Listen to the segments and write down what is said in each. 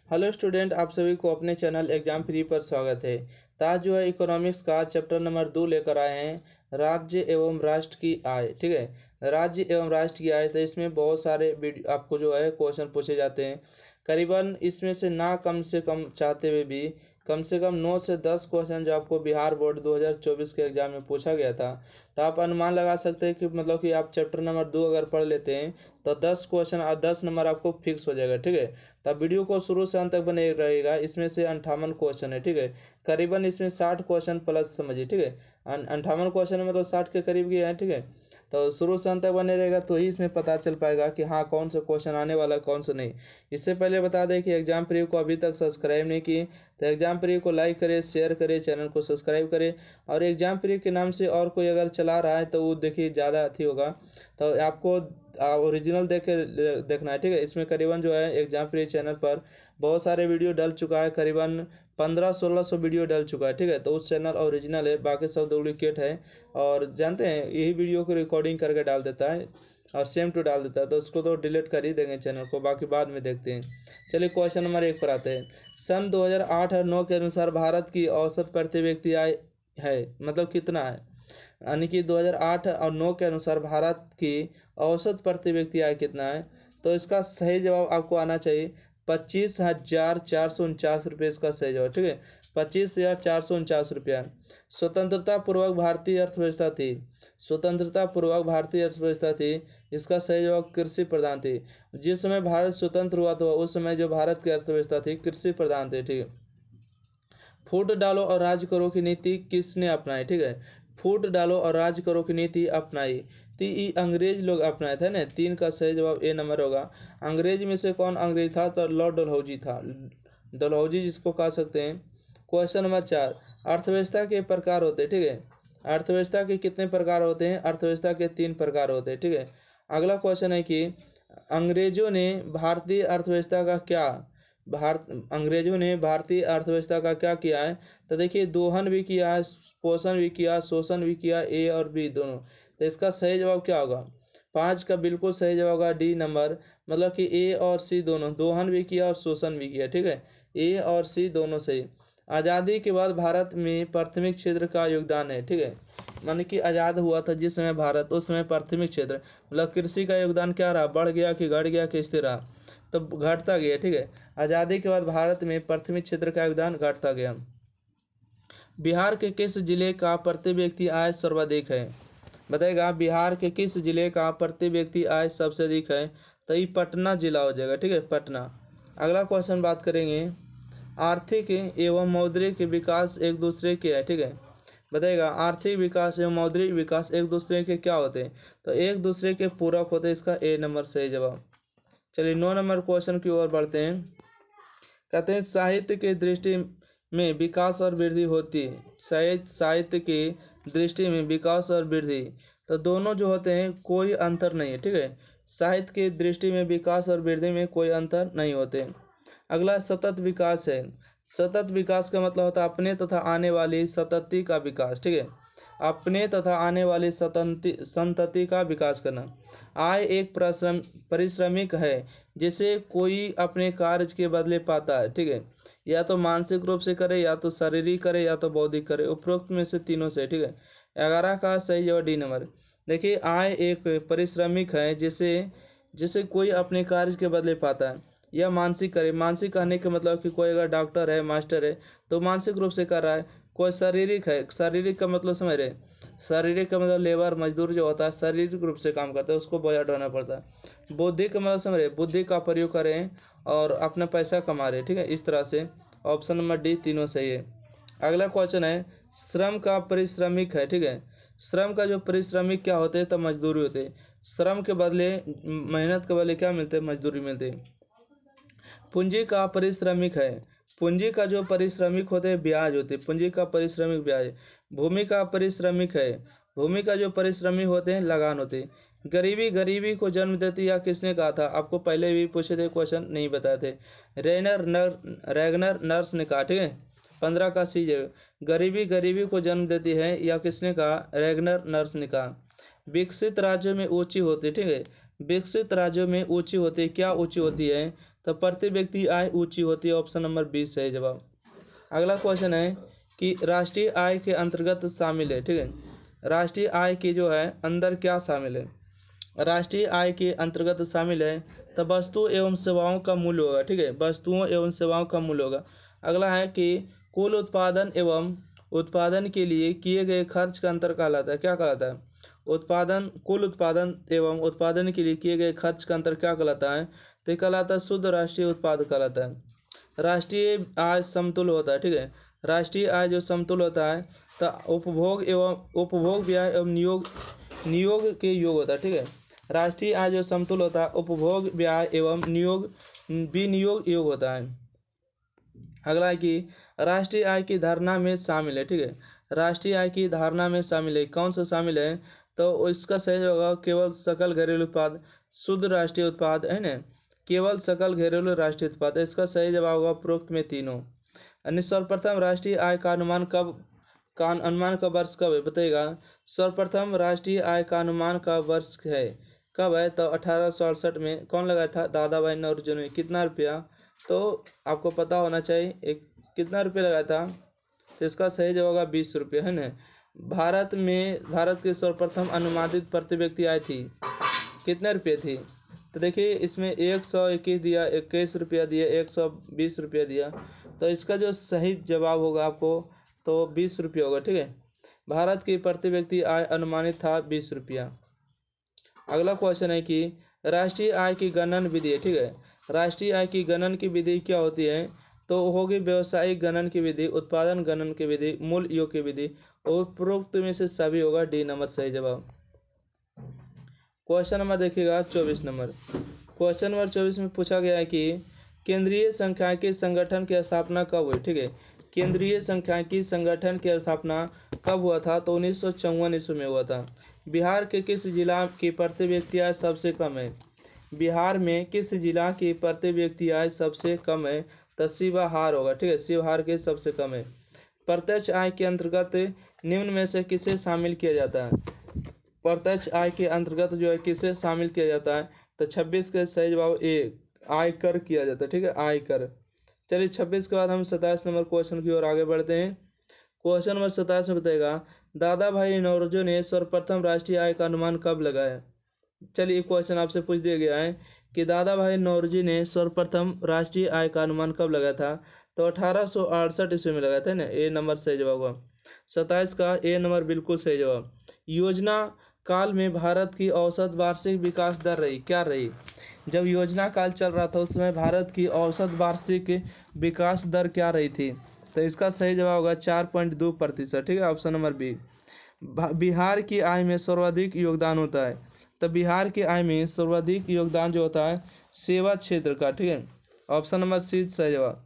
Hello student, आप सभी को अपने चैनल एग्जाम फ्री पर स्वागत है। तो आज जो है इकोनॉमिक्स का चैप्टर नंबर 2 लेकर आए हैं, राज्य एवं राष्ट्र की आय। ठीक है, राज्य एवं राष्ट्र की आय। तो इसमें बहुत सारे आपको जो है क्वेश्चन पूछे जाते हैं। करीबन इसमें से ना कम से कम चाहते हुए भी कम से कम 9 से 10 क्वेश्चन जो आपको बिहार बोर्ड 2024 के एग्जाम में पूछा गया था। तो आप अनुमान लगा सकते हैं कि मतलब कि आप चैप्टर नंबर 2 अगर पढ़ लेते हैं तो 10 क्वेश्चन और 10 नंबर आपको फिक्स हो जाएगा। ठीक है, तब वीडियो को शुरू से अंत तक बने रहेगा। इसमें से 58 क्वेश्चन है। ठीक है, करीबन इसमें 60 क्वेश्चन प्लस समझिए। ठीक है, 58 क्वेश्चन में तो 60 के करीब गए हैं। ठीक है, तो शुरू से अंत तक बने रहेगा तो ही इसमें पता चल पाएगा कि हाँ कौन सा क्वेश्चन आने वाला है कौन सा नहीं। इससे पहले बता दें कि एग्जाम प्री को अभी तक सब्सक्राइब नहीं किए तो एग्जाम प्री को लाइक करें, शेयर करें, चैनल को सब्सक्राइब करें। और एग्जाम प्री के नाम से और कोई अगर चला रहा है तो वो देखिए ज़्यादा अथी होगा, तो आपको ओरिजिनल देखना है। ठीक है, इसमें करीबन जो है एग्जाम प्री चैनल पर बहुत सारे वीडियो डल चुका है, करीबन 1500-1600 वीडियो डल चुका है। ठीक है, तो उस चैनल ओरिजिनल है, बाकी सब डुप्लीकेट है। और जानते हैं यही वीडियो को रिकॉर्डिंग करके डाल देता है और सेम टू डाल देता है, तो उसको तो डिलीट कर ही देंगे चैनल को, बाकी बाद में देखते हैं। चलिए क्वेश्चन नंबर 1 पर आते हैं। सन 2008 और 9 के अनुसार भारत की औसत प्रति व्यक्ति आय है, मतलब कितना है, यानी कि 2008 और 9 के अनुसार भारत की औसत प्रति व्यक्ति आय कितना है। तो इसका सही जवाब आपको आना चाहिए 25,449 रुपये। इसका सही जवाब, ठीक है, 25,449 रुपया। स्वतंत्रता पूर्वक भारतीय अर्थव्यवस्था थी, स्वतंत्रता पूर्वक भारतीय अर्थव्यवस्था थी। इसका सही जवाब कृषि प्रधान थी। जिस समय भारत स्वतंत्र हुआ तो उस समय जो भारत की अर्थव्यवस्था थी कृषि प्रधान थी। ठीक है, फूट डालो और राज करो की नीति किसने अपनाई। ठीक है, फूट डालो और राज करो की नीति अपनाई थी अंग्रेज लोग अपनाए थे ना। 3 का सही जवाब ए नंबर होगा। अंग्रेज में से कौन अंग्रेज था, तो लॉर्ड डलहौजी था, डलहौजी जिसको कह सकते हैं। क्वेश्चन नंबर 4, अर्थव्यवस्था के प्रकार होते हैं। ठीक है, अर्थव्यवस्था के कितने प्रकार होते हैं, अर्थव्यवस्था के 3 प्रकार होते हैं। ठीक है, अगला क्वेश्चन है कि अंग्रेजों ने भारतीय अर्थव्यवस्था का क्या अंग्रेजों ने भारतीय अर्थव्यवस्था का क्या किया है। तो देखिए दोहन भी किया है, पोषण भी किया, शोषण भी किया, ए और बी दोनों। तो इसका सही जवाब क्या होगा, 5 का बिल्कुल सही जवाब होगा डी नंबर, मतलब कि ए और सी दोनों, दोहन भी किया और शोषण भी किया। ठीक है, ए और सी दोनों सही। आज़ादी के बाद भारत में प्राथमिक क्षेत्र का योगदान है। ठीक है, माने कि आज़ाद हुआ था जिस समय भारत, उस समय प्राथमिक क्षेत्र मतलब कृषि का योगदान क्या रहा, बढ़ गया कि घट गया कि स्थिर रहा, तो घटता गया। ठीक है, आज़ादी के बाद भारत में प्राथमिक क्षेत्र का योगदान घटता गया। बिहार के किस जिले का प्रति व्यक्ति आय सर्वाधिक है, बताएगा बिहार के किस जिले का प्रति व्यक्ति आय सबसे अधिक है। तो ये पटना जिला हो जाएगा। ठीक है, पटना। अगला क्वेश्चन बात करेंगे, आर्थिक एवं मौद्रिक विकास एक दूसरे के है। ठीक है, बताएगा आर्थिक विकास एवं मौद्रिक विकास एक दूसरे के क्या होते हैं, तो एक दूसरे के पूरक होते हैं। इसका ए नंबर सही जवाब। चलिए 9 नंबर क्वेश्चन की ओर बढ़ते हैं। कहते हैं साहित्य के दृष्टि में विकास और वृद्धि होती है, साहित्य की दृष्टि में विकास और वृद्धि, तो दोनों जो होते हैं कोई अंतर नहीं है। ठीक है, साहित्य की दृष्टि में विकास और वृद्धि में कोई अंतर नहीं होते। अगला सतत विकास है। सतत विकास का मतलब होता है अपने तथा आने वाली संतति का विकास। ठीक है, अपने तथा आने वाली संतति का विकास करना। आय एक परिश्रमिक है जिसे कोई अपने कार्य के बदले पाता है। ठीक है, या तो मानसिक रूप से करे, या तो शारीरिक करे, या तो बौद्धिक करे, उपरोक्त में से तीनों से। ठीक है, 11 का सही जवाब डी नंबर। देखिए आय एक परिश्रमिक है जिसे जिसे कोई अपने कार्य के बदले पाता है, या मानसिक करे। मानसिक कहने का मतलब कि कोई अगर डॉक्टर है, मास्टर है तो मानसिक रूप से कर रहा है। कोई शारीरिक है, शारीरिक का मतलब समझ रहे, शारीरिक का मतलब लेबर मजदूर जो होता है शारीरिक रूप से काम करता है, उसको बोझा ढोना पड़ता है। बुद्धि का मतलब समझ रहे, बुद्धि का प्रयोग करें और अपना पैसा कमा रहे। ठीक है, इस तरह से ऑप्शन नंबर डी तीनों सही है। अगला क्वेश्चन है, श्रम का परिश्रमिक है। ठीक है, श्रम का जो परिश्रमिक क्या होते हैं, तो मजदूरी होते हैं। श्रम के बदले, मेहनत के बदले क्या मिलते हैं, मजदूरी मिलती है। पूंजी का परिश्रमिक है, पूंजी का जो परिश्रमिक होते हैं ब्याज होते हैं, पूंजी का परिश्रमिक ब्याज। भूमि का परिश्रमिक है, भूमि का जो परिश्रमिक होते हैं लगान होते हैं। गरीबी गरीबी को जन्म देती या किसने कहा था, आपको पहले भी पूछे थे, क्वेश्चन नहीं बताए थे, रैगनर नर्स ने कहा। ठीक है, 15 का सी है, गरीबी गरीबी को जन्म देती है या किसने कहा, रैगनर नर्स ने कहा। विकसित राज्यों में ऊंची होती है। ठीक है, विकसित राज्यों में ऊंची होती है, क्या ऊंची होती है, तो प्रति व्यक्ति आय ऊंची होती है। ऑप्शन नंबर 20 सही जवाब। अगला क्वेश्चन है कि राष्ट्रीय आय के अंतर्गत शामिल है, ठीक है। राष्ट्रीय आय के जो है अंदर क्या शामिल है, राष्ट्रीय आय के अंतर्गत शामिल है तो वस्तु एवं सेवाओं का मूल्य होगा, ठीक है, वस्तुओं एवं सेवाओं का मूल्य होगा। अगला है कि कुल उत्पादन एवं उत्पादन के लिए किए गए खर्च का अंतर कहलाता है, क्या कहलाता है, उत्पादन, कुल उत्पादन एवं उत्पादन के लिए किए गए खर्च का अंतर क्या कहलाता है, तो कहलाता है शुद्ध राष्ट्रीय उत्पाद कहलाता है। राष्ट्रीय आय समतुल्य होता है, ठीक है, राष्ट्रीय आय जो समतुल्य होता है तो उपभोग व्यय एवं नियोग के योग होता है, ठीक है। राष्ट्रीय आय जो समतुल्य होता है उपभोग व्यय एवं विनियोग योग होता है। अगला है कि राष्ट्रीय आय की धारणा में शामिल है, ठीक है, राष्ट्रीय आय की धारणा में शामिल है, कौन सा शामिल है, तो इसका सही होगा केवल सकल घरेलू उत्पाद, शुद्ध राष्ट्रीय उत्पाद है ना, केवल सकल घरेलू राष्ट्रीय उत्पाद, इसका सही जवाब होगा उपरोक्त में तीनों। सर्वप्रथम राष्ट्रीय आय का अनुमान का वर्ष कब है बताइएगा। सर्वप्रथम राष्ट्रीय आय का अनुमान का वर्ष है कब है, तो 1868 में कौन लगाया था, दादा भाई नौरोजी ने। कितना रुपया, तो आपको पता होना चाहिए एक कितना रुपया लगाया था, तो इसका सही जवाब होगा 20 रुपये है ना। भारत की सर्वप्रथम अनुमानित प्रति व्यक्ति आय थी कितने रुपये थी, तो देखिए इसमें 121 दिया, 21 रुपया दिया, 120 रुपया दिया, तो इसका जो सही जवाब होगा आपको तो 20 रुपया होगा, ठीक है। भारत की प्रति व्यक्ति आय अनुमानित था 20 रुपया। अगला क्वेश्चन है कि राष्ट्रीय आय की गणन विधि है, ठीक है, राष्ट्रीय आय की गणन की विधि क्या होती है, तो होगी व्यवसायिक गणन की विधि, उत्पादन गणन की विधि, मूल्य योग की विधि, और उपरोक्त में से सभी होगा डी नंबर सही जवाब। क्वेश्चन नंबर देखिएगा 24 नंबर। क्वेश्चन नंबर 24 में पूछा गया है कि केंद्रीय सांख्यिकी संगठन की स्थापना कब हुई, ठीक है, केंद्रीय सांख्यिकी संगठन की स्थापना कब हुआ था, तो 1954 ईस्वी में हुआ था। बिहार के किस जिला की प्रति व्यक्ति आय सबसे कम है, बिहार में किस जिला की प्रति व्यक्ति आय सबसे कम है, तो शिवहार होगा, ठीक है, शिवहार के सबसे कम है। प्रत्यक्ष आय के अंतर्गत निम्न में से किसे शामिल किया जाता है, प्रत्यक्ष आय के अंतर्गत जो है किसे शामिल किया जाता है, तो 26 का सही जवाब ए आयकर किया जाता है, ठीक है, आयकर। चलिए 26 के बाद हम 27 नंबर क्वेश्चन की ओर आगे बढ़ते हैं। क्वेश्चन नंबर 27 में बताएगा दादा भाई नौरोजी ने सर्वप्रथम राष्ट्रीय आय का अनुमान कब लगाया। चलिए क्वेश्चन आपसे पूछ दिया गया है कि दादा भाई नौरोजी ने सर्वप्रथम राष्ट्रीय आय का अनुमान कब लगाया था, तो 1868 ईस्वी में लगाया था ना, ए नंबर सही जवाब हुआ। 27 का ए नंबर बिल्कुल सही जवाब। योजना काल में भारत की औसत वार्षिक विकास दर रही, क्या रही, जब योजना काल चल रहा था उस समय भारत की औसत वार्षिक विकास दर क्या रही थी, तो इसका सही जवाब होगा 4.2%, ठीक है, ऑप्शन नंबर बी। बिहार की आय में सर्वाधिक योगदान होता है, तो बिहार की आय में सर्वाधिक योगदान जो होता है सेवा क्षेत्र का, ठीक है, ऑप्शन नंबर सी सही जवाब।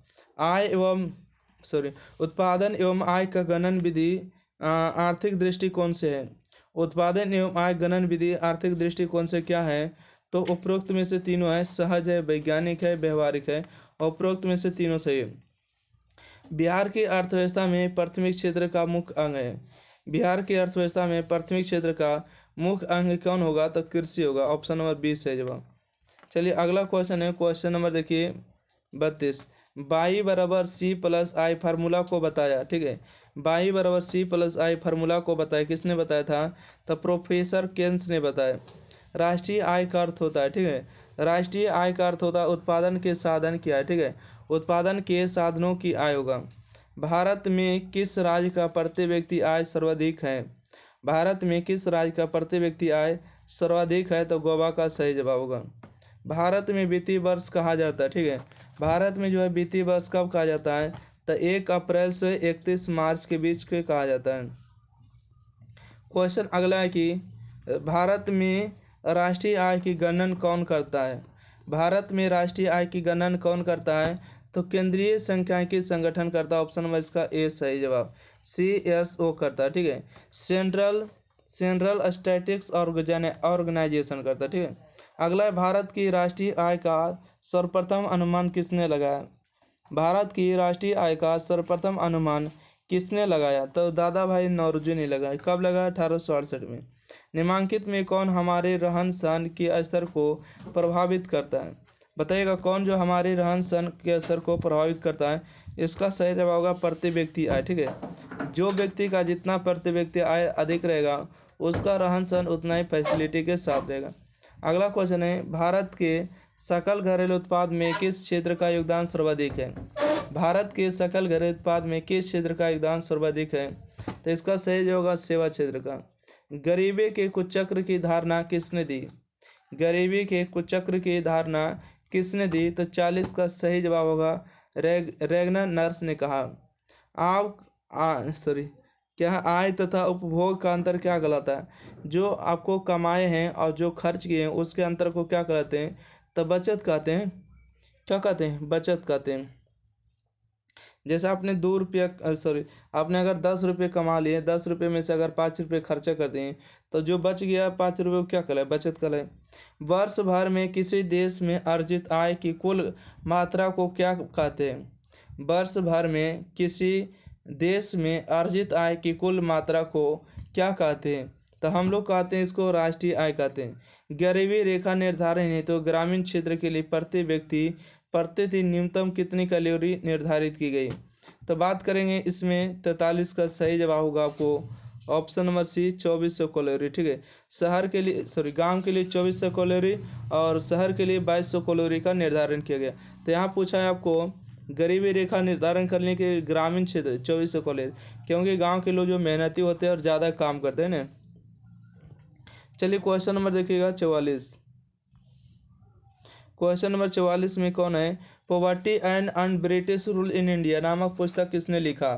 उत्पादन एवं आय का गणन विधि आर्थिक दृष्टिकोण से है, उत्पादन एवं आय गणन विधि आर्थिक दृष्टिकोण से क्या है, तो उपरोक्त में से तीनों है, सहज है, वैज्ञानिक है, व्यवहारिक है, उपरोक्त में से तीनों सही है। बिहार की अर्थव्यवस्था में प्राथमिक क्षेत्र का मुख्य अंग है, बिहार की अर्थव्यवस्था में प्राथमिक क्षेत्र का मुख्य अंग कौन होगा, तो कृषि होगा, ऑप्शन नंबर 20 है जवाब। चलिए अगला क्वेश्चन है, क्वेश्चन नंबर देखिए 32। बाई बराबर सी प्लस आई फार्मूला को बताया, ठीक है, बाई बराबर सी प्लस आई फार्मूला को बताया, किसने बताया था, तो प्रोफेसर केन्स ने बताया। राष्ट्रीय आय का अर्थ होता है, ठीक है, राष्ट्रीय आय का अर्थ होता है उत्पादन के साधन की आय, ठीक है, उत्पादन के साधनों की आय होगा। भारत में किस राज्य का प्रति व्यक्ति आय सर्वाधिक है, भारत में किस राज्य का प्रति व्यक्ति आय सर्वाधिक है, तो गोवा का सही जवाब होगा। भारत में वित्तीय वर्ष कहा जाता है, ठीक है, भारत में जो है वित्तीय वर्ष कब कहा जाता है, तो 1 अप्रैल से 31 मार्च के बीच के कहा जाता है। क्वेश्चन अगला है कि भारत में राष्ट्रीय आय की गणना कौन करता है, भारत में राष्ट्रीय आय की गणना कौन करता है, तो केंद्रीय सांख्यिकी संगठन करता है, ऑप्शन नंबर इसका ए सही जवाब, CSO करता है, ठीक है, सेंट्रल स्टैटिस्टिक्स ऑर्गेनाइजेशन करता है, ठीक है। अगला है भारत की राष्ट्रीय आय का सर्वप्रथम अनुमान किसने लगाया, भारत की राष्ट्रीय आय का सर्वप्रथम अनुमान किसने लगाया, तो दादा भाई नौरोजी ने लगाया, कब लगाया, 1868 में। निम्नलिखित में कौन हमारे रहन सहन के स्तर को प्रभावित करता है, बताइएगा कौन जो हमारे रहन सहन के स्तर को प्रभावित करता है। इसका सही जवाब होगा प्रति व्यक्ति आय। ठीक है, जो व्यक्ति का जितना प्रति व्यक्ति आय अधिक रहेगा उसका रहन सहन उतना ही फैसिलिटी के साथ रहेगा। अगला क्वेश्चन है, भारत के सकल घरेलू उत्पाद में किस क्षेत्र का योगदान सर्वाधिक है। भारत के सकल घरेलू उत्पाद में किस क्षेत्र का योगदान सर्वाधिक है। तो इसका सही जवाब होगा सेवा क्षेत्र का। गरीबी के कुचक्र की धारणा किसने दी। गरीबी के कुचक्र की धारणा किसने दी। तो 40 का सही जवाब होगा रेगनर नर्स ने कहा। क्या आय तथा उपभोग का अंतर क्या कहलाता है। जो आपको कमाए हैं और जो खर्च किए हैं उसके अंतर को क्या कहते हैं। तो बचत कहते हैं। क्या कहते हैं, बचत कहते हैं। जैसे आपने आपने अगर 10 रुपये कमा लिए, 10 रुपये में से अगर 5 रुपये खर्चा कर दिए तो जो बच गया 5 रुपये को क्या कहलाए, बचत कहलाए। वर्ष भर में किसी देश में अर्जित आय की कुल मात्रा को क्या कहते हैं। वर्ष भर में किसी देश में अर्जित आय की कुल मात्रा को क्या कहते हैं। तो हम लोग कहते हैं इसको राष्ट्रीय आय कहते हैं। गरीबी रेखा निर्धारण है तो ग्रामीण क्षेत्र के लिए प्रति व्यक्ति प्रतिदिन न्यूनतम कितनी कैलोरी निर्धारित की गई। तो बात करेंगे इसमें 43 का सही जवाब होगा आपको ऑप्शन नंबर सी 2400 कैलोरी। ठीक है, शहर के लिए गांव के लिए 2400 कैलोरी और शहर के लिए 2200 कैलोरी का निर्धारण किया गया। तो यहाँ पूछा है आपको गरीबी रेखा निर्धारण करने के ग्रामीण क्षेत्र 2400 कैलोरी, क्योंकि गाँव के लोग जो मेहनती होते हैं और ज़्यादा काम करते हैं ना। चलिए क्वेश्चन नंबर देखिएगा 44। क्वेश्चन नंबर 44 में कौन है। Poverty and un British rule in India नामक पुस्तक किसने लिखा।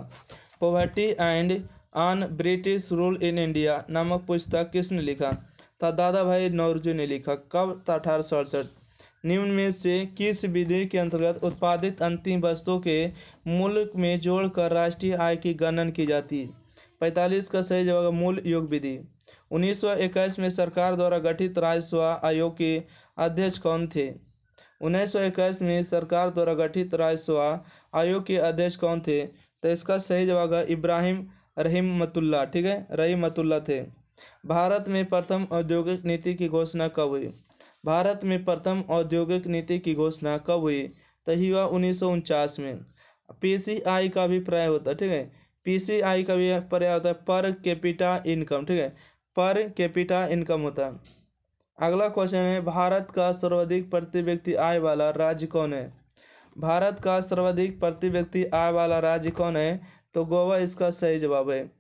Poverty and un British rule in India नामक पुस्तक किसने लिखा। तो दादा भाई नौरोजी ने लिखा। कब। 1868। निम्न में से किस विधि के अंतर्गत उत्पादित अंतिम वस्तुओं के मूल्य में जोड़कर राष्ट्रीय आय की गणना की जाती है। 45 का सही जवाब मूल योग विधि। 1921 में सरकार द्वारा गठित राजस्व आयोग के अध्यक्ष कौन थे। 1921 में सरकार द्वारा गठित राजस्व आयोग के अध्यक्ष कौन थे। तो इसका सही जवाब है इब्राहिम रहीमतुल्लाह। ठीक है, रहीमतुल्लाह थे। भारत में प्रथम औद्योगिक नीति की घोषणा कब हुई। भारत में प्रथम औद्योगिक नीति की घोषणा कब हुई। तो हुआ 1949 में। पीसीआई का भी पर्याय होता है। ठीक है, पीसीआई का भी पर्याय होता है पर कैपिटा इनकम। ठीक है, पर कैपिटा इनकम होता है। अगला क्वेश्चन है, भारत का सर्वाधिक प्रति व्यक्ति आय वाला राज्य कौन है। भारत का सर्वाधिक प्रति व्यक्ति आय वाला राज्य कौन है। तो गोवा इसका सही जवाब है।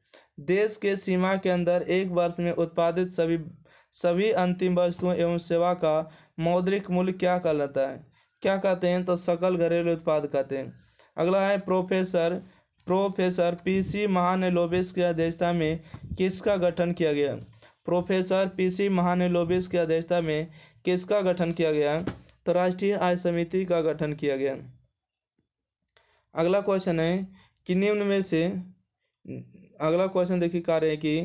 देश के सीमा के अंदर एक वर्ष में उत्पादित सभी अंतिम वस्तुओं एवं सेवा का मौद्रिक मूल्य क्या कहलाता है। क्या कहते हैं। तो सकल घरेलू उत्पाद कहते हैं। अगला है प्रोफेसर पीसी महालनोबिस की अध्यक्षता में किसका गठन किया गया। प्रोफेसर पीसी महालनोबिस की अध्यक्षता में किसका गठन किया गया। तो राष्ट्रीय आय समिति का गठन किया गया। अगला क्वेश्चन है कि निम्न में से अगला क्वेश्चन देखिए कार्य है कि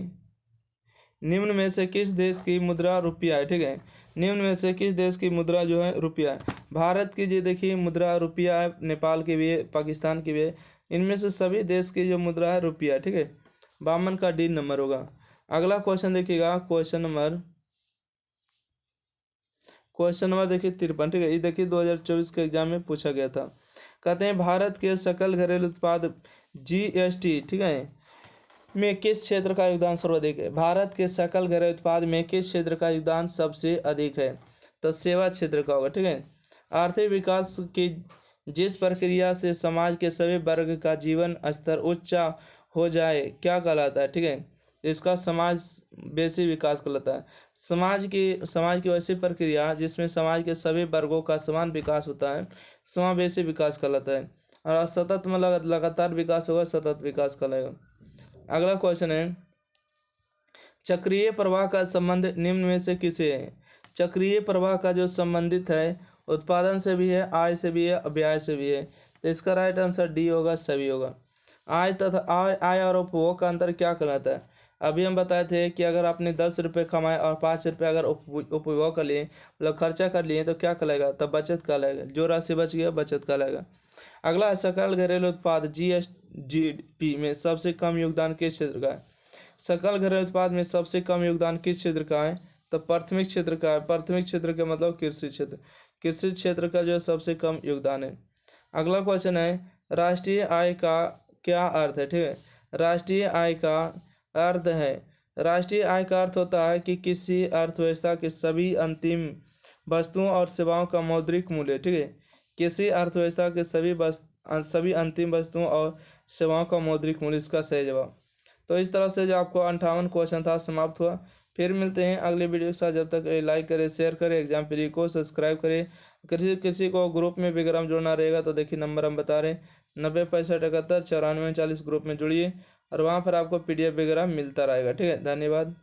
निम्न में से किस देश की मुद्रा रुपया है। ठीक है, निम्न में से किस देश की मुद्रा जो है रुपया है। भारत की जो देखिए मुद्रा रुपया है, नेपाल की भी है, पाकिस्तान की भी है। इनमें से सभी देश की जो मुद्रा है रुपया है। ठीक है, 52 का डी नंबर होगा। अगला क्वेश्चन देखिएगा क्वेश्चन नंबर देखिए 53। ठीक है, ये देखिए 2024 के एग्जाम में पूछा गया था। कहते हैं भारत के सकल घरेलू उत्पाद जीएसटी ठीक है में किस क्षेत्र का योगदान सर्वाधिक है। भारत के सकल घरेलू उत्पाद में किस क्षेत्र का योगदान सबसे अधिक है। तो सेवा क्षेत्र का होगा। ठीक है, आर्थिक विकास की जिस प्रक्रिया से समाज के सभी वर्ग का जीवन स्तर उच्च हो जाए क्या कहलाता है। ठीक है, इसका समाज बेसी विकास कहलाता है। समाज की वैसी प्रक्रिया जिसमें समाज के सभी वर्गों का समान विकास होता है समावेशी विकास कहलाता है। और सतत में लगातार विकास होगा सतत विकास कहलाएगा। अगला क्वेश्चन है, चक्रीय प्रवाह का संबंध निम्न में से किसे है। चक्रीय प्रवाह का जो संबंधित है उत्पादन से भी है, आय से भी है, व्यय से भी है। तो इसका राइट आंसर डी होगा, सभी होगा। आय और उपभोग का अंतर क्या कहलाता है। अभी हम बताए थे कि अगर आपने 10 रुपये कमाए और 5 रुपये अगर उपभोग कर लिए मतलब खर्चा कर लिए तो क्या कहलाएगा। तब बचत कहलाएगा। जो राशि बच गया बचत कहलाएगा। अगला सकल घरेलू उत्पाद जीएसडीपी में सबसे कम योगदान किस क्षेत्र का है। सकल घरेलू उत्पाद में सबसे कम योगदान किस क्षेत्र का है। तो प्राथमिक क्षेत्र का है। प्राथमिक क्षेत्र का मतलब कृषि क्षेत्र, कृषि क्षेत्र का जो है सबसे कम योगदान है। अगला क्वेश्चन है, राष्ट्रीय आय का क्या अर्थ है? ठीक है, राष्ट्रीय आय का अर्थ है, राष्ट्रीय आय का अर्थ होता है कि किसी अर्थव्यवस्था के सभी अंतिम वस्तुओं और सेवाओं का मौद्रिक मूल्य। ठीक है, किसी अर्थव्यवस्था के सभी अंतिम वस्तुओं और सेवाओं का मौद्रिक मूल्य इसका सही जवाब। तो इस तरह से जो आपको 58 क्वेश्चन था समाप्त हुआ। फिर मिलते हैं अगले वीडियो के साथ, जब तक लाइक करें, शेयर करें, एग्जाम फ्री को सब्सक्राइब करें। किसी को ग्रुप में वगैरह जुड़ना रहेगा तो देखिए नंबर हम बता रहे हैं, 90 65 71 94 40 ग्रुप में जुड़िए और वहाँ पर आपको PDF वगैरह मिलता रहेगा। ठीक है, धन्यवाद।